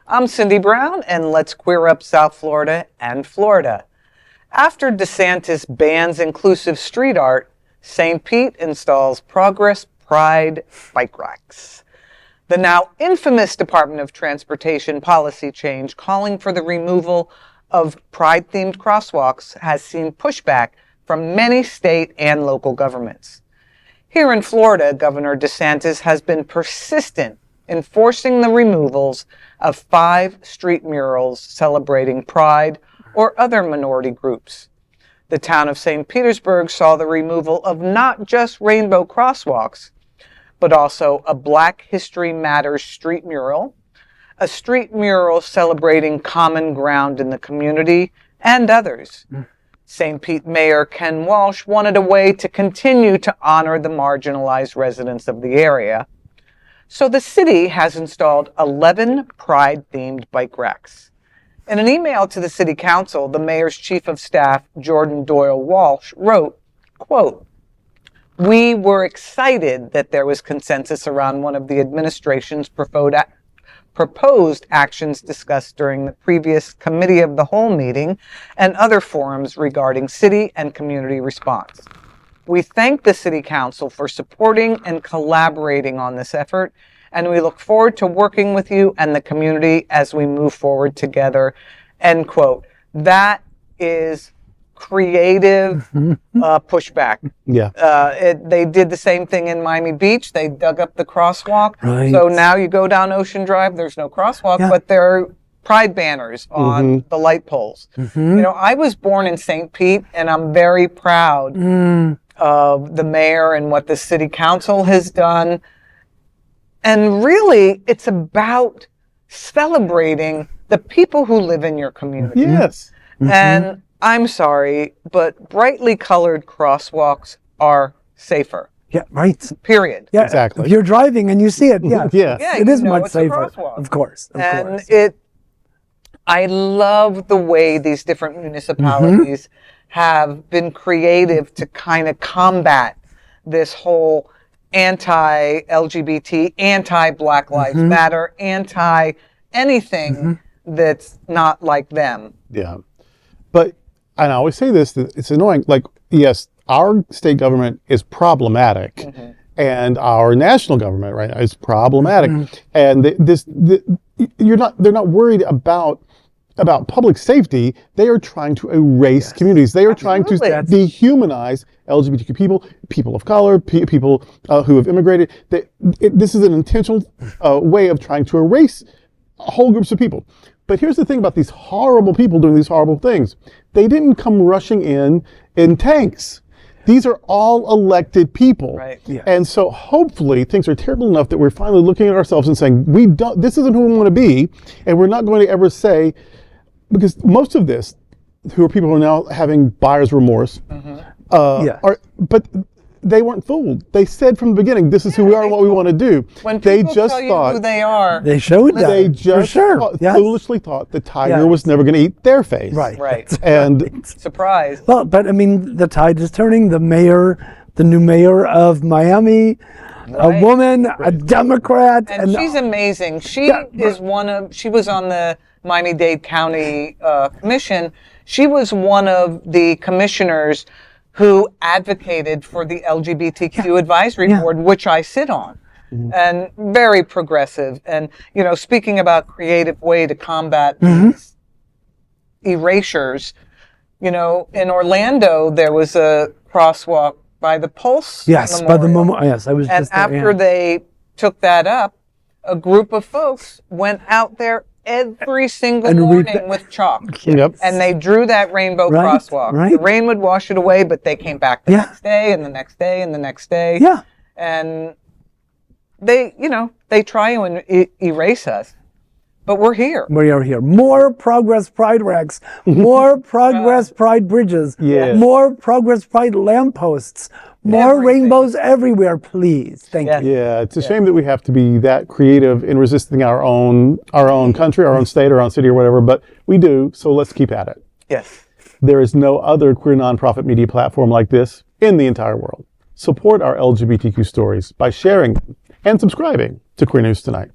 I'm Cindy Brown, and let's queer up South Florida and Florida. After DeSantis bans inclusive street art, St. Pete installs Progress Pride bike racks. The now infamous Department of Transportation policy change calling for the removal of Pride-themed crosswalks has seen pushback from many state and local governments. Here in Florida, Governor DeSantis has been persistent in forcing the removals of 5 street murals celebrating Pride or other minority groups. The town of St. Petersburg saw the removal of not just rainbow crosswalks, but also a Black History Matters street mural, a street mural celebrating common ground in the community, and others. St. Pete Mayor Ken Walsh wanted a way to continue to honor the marginalized residents of the area. So the city has installed 11 Pride-themed bike racks. In an email to the City Council, the mayor's chief of staff, Jordan Doyle Walsh, wrote, quote, "We were excited that there was consensus around one of the administration's proposed actions discussed during the previous Committee of the Whole meeting and other forums regarding city and community response. We thank the City Council for supporting and collaborating on this effort, and we look forward to working with you and the community as we move forward together." End quote. That is creative pushback. Yeah. They did the same thing in Miami Beach. They dug up the crosswalk. Right. So now you go down Ocean Drive, there's no crosswalk, but there are Pride banners on the light poles. You know, I was born in St. Pete, and I'm very proud of the mayor and what the city council has done. And really, it's about celebrating the people who live in your community. Yes. And I'm sorry, but brightly colored crosswalks are safer. Yeah, right. Period. Yeah, exactly. If you're driving and you see it, yeah, Yeah, it is you know much it's a safer. crosswalk. Of course. And I love the way these different municipalities have been creative to kind of combat this whole anti-LGBT, anti-Black Lives Matter, anti-anything that's not like them. Yeah. But, and I always say this, that it's annoying. Like, yes, our state government is problematic, and our national government right now is problematic. And they're not worried about public safety. They are trying to erase communities. They are trying to dehumanize LGBTQ people of color, people who have immigrated. This is an intentional way of trying to erase whole groups of people. But here's the thing about these horrible people doing these horrible things. They didn't come rushing in tanks. These are all elected people. Right. Yeah. And so hopefully things are terrible enough that we're finally looking at ourselves and saying, this isn't who we want to be, and we're not going to ever say, because most of this, who are people who are now having buyer's remorse, but they weren't fooled. They said from the beginning, this is who we are and what we want to do. When they people just tell you thought who they are, they showed that. They just foolishly thought the tiger was never going to eat their face. Right. And surprise. Well, but I mean, the tide is turning. The new mayor of Miami, a woman, a Democrat, and she's amazing. She was on the Miami-Dade County Commission. She was one of the commissioners who advocated for the LGBTQ advisory board, which I sit on, and very progressive. And, you know, speaking about creative way to combat these erasures, you know, in Orlando, there was a crosswalk by the Pulse Memorial. By the Memorial. Yes, I was and just there. And after they took that up, a group of folks went out there every single morning with chalk. Yep. And they drew that rainbow crosswalk. Right. The rain would wash it away, but they came back the next day and the next day and the next day. Yeah. And they, you know, they try and erase us. But we're here. We are here. More Progress Pride racks. More Progress Pride bridges. Yes. More Progress Pride lampposts. More rainbows everywhere, please. Thank you. Yeah, it's a shame that we have to be that creative in resisting our own country, our own state, our own city, or whatever, but we do, so let's keep at it. Yes. There is no other queer nonprofit media platform like this in the entire world. Support our LGBTQ stories by sharing them and subscribing to Queer News Tonight.